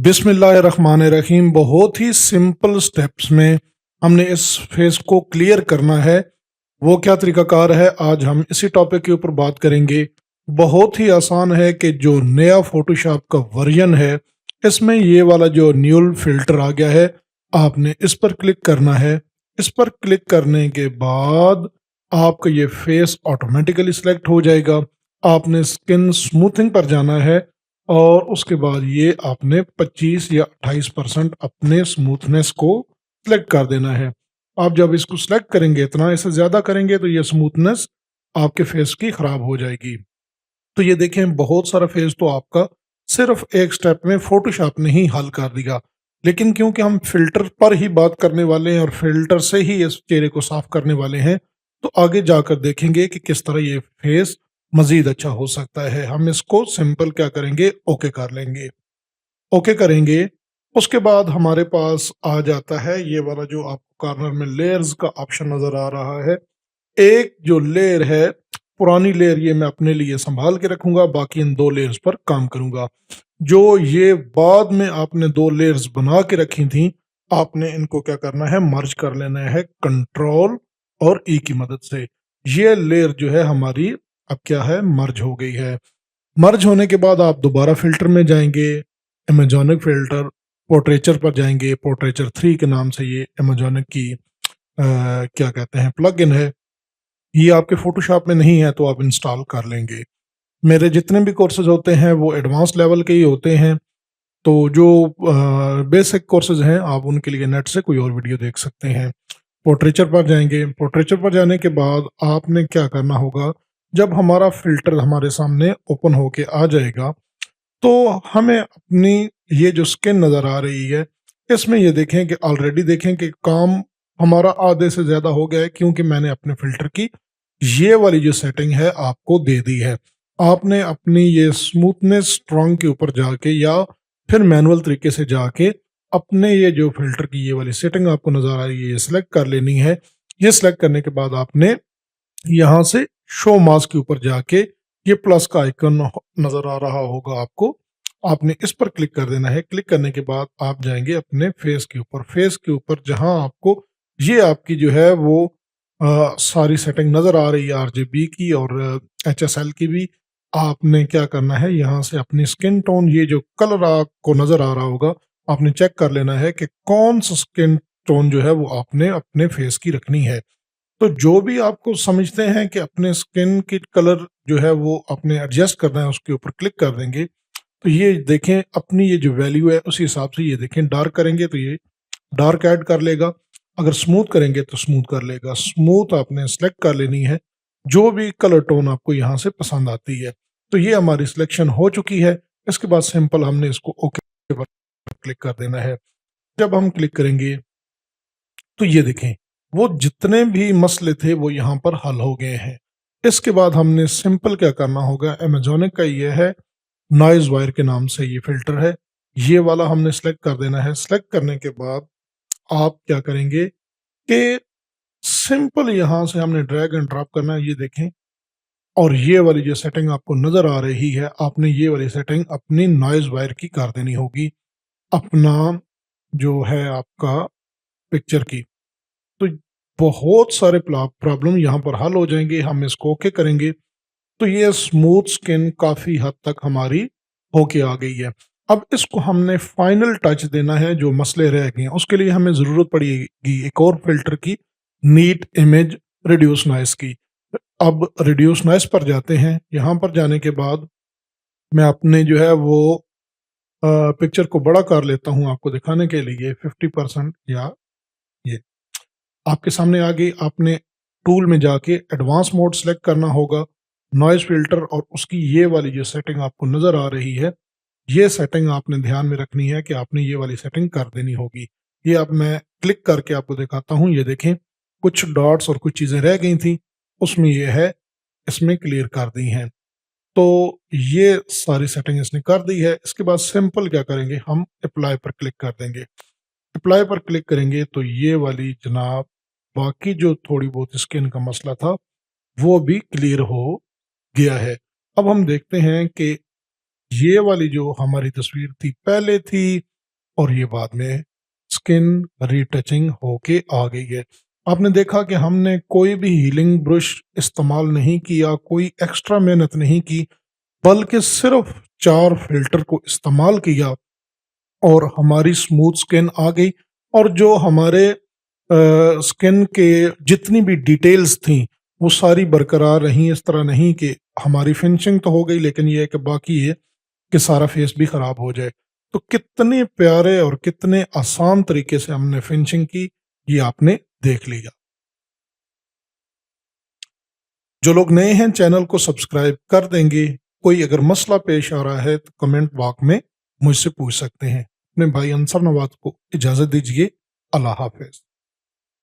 बिस्मिल्लाहिर्रहमानिर्रहीम। बहुत ही simple steps में हमने इस फेस को क्लियर करना है। वो क्या तरीकाकार है, आज हम इसी टॉपिक के ऊपर बात करेंगे। बहुत ही आसान है कि जो नया फोटोशॉप का वर्जन है, इसमें ये वाला जो न्यूल फिल्टर आ गया है, आपने इस पर क्लिक करना है। इस पर क्लिक करने के बाद आपका ये फेस ऑटोमेटिकली सिलेक्ट हो जाएगा। आपने स्किन स्मूथिंग पर जाना है और उसके बाद ये आपने 25 या 28% अपने स्मूथनेस को सिलेक्ट कर देना है। आप जब इसको सिलेक्ट करेंगे, इतना इससे ज़्यादा करेंगे तो ये स्मूथनेस आपके फेस की ख़राब हो जाएगी। तो ये देखें, बहुत सारा फेस तो आपका सिर्फ एक स्टेप में फोटोशॉप ने ही हल कर दिया। लेकिन क्योंकि हम फिल्टर पर ही बात करने वाले हैं और फिल्टर से ही इस चेहरे को साफ करने वाले हैं, तो आगे जाकर देखेंगे कि किस तरह ये फेस मजीद अच्छा हो सकता है। हम इसको सिंपल क्या करेंगे, ओके कर लेंगे। ओके करेंगे, उसके बाद हमारे पास आ जाता है ये वाला जो आपको कॉर्नर में लेयर्स का ऑप्शन नजर आ रहा है। एक जो लेयर है, पुरानी लेयर, ये मैं अपने लिए संभाल के रखूंगा, बाकी इन दो लेयर्स पर काम करूंगा। जो ये बाद में आपने दो लेयर्स बना के रखी थी, आपने इनको क्या करना है, मर्ज कर लेना है कंट्रोल और ई की मदद से। ये लेयर जो है हमारी अब क्या है, मर्ज हो गई है। मर्ज होने के बाद आप दोबारा फिल्टर में जाएंगे, एमेजोनिक फिल्टर, पोर्ट्रेचर पर जाएंगे। पोर्ट्रेचर 3 के नाम से ये एमेजोनिक की क्या कहते हैं, प्लग इन है। ये आपके फोटोशॉप में नहीं है तो आप इंस्टॉल कर लेंगे। मेरे जितने भी कोर्सेज होते हैं वो एडवांस लेवल के ही होते हैं, तो जो बेसिक कोर्सेज हैं आप उनके लिए नेट से कोई और वीडियो देख सकते हैं। पोर्ट्रेचर पर जाएंगे। पोर्ट्रेचर पर जाने के बाद आपने क्या करना होगा, जब हमारा फिल्टर हमारे सामने ओपन होके आ जाएगा, तो हमें अपनी ये जो स्किन नज़र आ रही है, इसमें ये देखें कि ऑलरेडी देखें कि काम हमारा आधे से ज़्यादा हो गया है, क्योंकि मैंने अपने फिल्टर की ये वाली जो सेटिंग है आपको दे दी है। आपने अपनी ये स्मूथनेस स्ट्रॉन्ग के ऊपर जाके या फिर मैनुअल तरीके से जाके अपने ये जो फिल्टर की ये वाली सेटिंग आपको नज़र आ रही है, ये सिलेक्ट कर लेनी है। ये सिलेक्ट करने के बाद आपने यहाँ से शो मास्क के ऊपर जाके ये प्लस का आइकन नजर आ रहा होगा आपको, आपने इस पर क्लिक कर देना है। क्लिक करने के बाद आप जाएंगे अपने फेस के ऊपर। फेस के ऊपर जहां आपको ये आपकी जो है वो सारी सेटिंग नजर आ रही है, आरजीबी की और एचएसएल की भी, आपने क्या करना है, यहाँ से अपनी स्किन टोन, ये जो कलर आपको नजर आ रहा होगा, आपने चेक कर लेना है कि कौन सा स्किन टोन जो है वो आपने अपने फेस की रखनी है। तो जो भी आपको समझते हैं कि अपने स्किन की कलर जो है वो अपने एडजस्ट करना है, उसके ऊपर क्लिक कर देंगे। तो ये देखें, अपनी ये जो वैल्यू है उसी हिसाब से ये देखें, डार्क करेंगे तो ये डार्क ऐड कर लेगा, अगर स्मूथ करेंगे तो स्मूथ कर लेगा। स्मूथ आपने सेलेक्ट कर लेनी है, जो भी कलर टोन आपको यहाँ से पसंद आती है। तो ये हमारी सिलेक्शन हो चुकी है। इसके बाद सिंपल हमने इसको ओके पर क्लिक कर देना है। जब हम क्लिक करेंगे तो ये देखें, वो जितने भी मसले थे वो यहाँ पर हल हो गए हैं। इसके बाद हमने सिंपल क्या करना होगा, अमेजोनिक का ये है नॉइज वायर के नाम से ये फिल्टर है, ये वाला हमने सेलेक्ट कर देना है। सेलेक्ट करने के बाद आप क्या करेंगे कि सिंपल यहाँ से हमने ड्रैग एंड ड्रॉप करना है, ये देखें। और ये वाली जो सेटिंग आपको नजर आ रही है, आपने ये वाली सेटिंग अपनी नॉइज वायर की कर देनी होगी, अपना जो है आपका पिक्चर की। तो बहुत सारे प्रॉब्लम यहाँ पर हल हो जाएंगे। हम इसको ओके करेंगे तो ये स्मूथ स्किन काफी हद तक हमारी होके आ गई है। अब इसको हमने फाइनल टच देना है, जो मसले रह गए हैं उसके लिए हमें जरूरत पड़ेगी एक और फिल्टर की, नीट इमेज रिड्यूस नॉइस की। अब रिड्यूस नॉइस पर जाते हैं। यहाँ पर जाने के बाद मैं अपने जो है वो पिक्चर को बड़ा कर लेता हूँ आपको दिखाने के लिए, 50% या ये आपके सामने आ गई। आपने टूल में जाके एडवांस मोड सेलेक्ट करना होगा, नॉइज फिल्टर, और उसकी ये वाली जो सेटिंग आपको नजर आ रही है, ये सेटिंग आपने ध्यान में रखनी है कि आपने ये वाली सेटिंग कर देनी होगी। ये अब मैं क्लिक करके आपको दिखाता हूँ। ये देखें, कुछ डॉट्स और कुछ चीजें रह गई थी, उसमें ये है, इसमें क्लियर कर दी हैं। तो ये सारी सेटिंग इसने कर दी है। इसके बाद सिंपल क्या करेंगे, हम अप्लाई पर क्लिक कर देंगे। अप्लाई पर क्लिक करेंगे तो ये वाली जनाब बाकी जो थोड़ी बहुत स्किन का मसला था वो भी क्लियर हो गया है। अब हम देखते हैं कि ये वाली जो हमारी तस्वीर थी, पहले थी और ये बाद में स्किन रीटचिंग होके आ गई है। आपने देखा कि हमने कोई भी हीलिंग ब्रश इस्तेमाल नहीं किया, कोई एक्स्ट्रा मेहनत नहीं की, बल्कि सिर्फ 4 फिल्टर को इस्तेमाल किया और हमारी स्मूथ स्किन आ गई। और जो हमारे स्किन के जितनी भी डिटेल्स थी वो सारी बरकरार रहीं। इस तरह नहीं कि हमारी फिनिशिंग तो हो गई लेकिन ये है कि बाकी है कि सारा फेस भी खराब हो जाए। तो कितने प्यारे और कितने आसान तरीके से हमने फिनिशिंग की, ये आपने देख लिया। जो लोग नए हैं चैनल को सब्सक्राइब कर देंगे। कोई अगर मसला पेश आ रहा है तो कमेंट बॉक्स में मुझसे पूछ सकते हैं। अपने भाई अंसर नवाज को इजाजत दीजिए। अल्लाह हाफिज।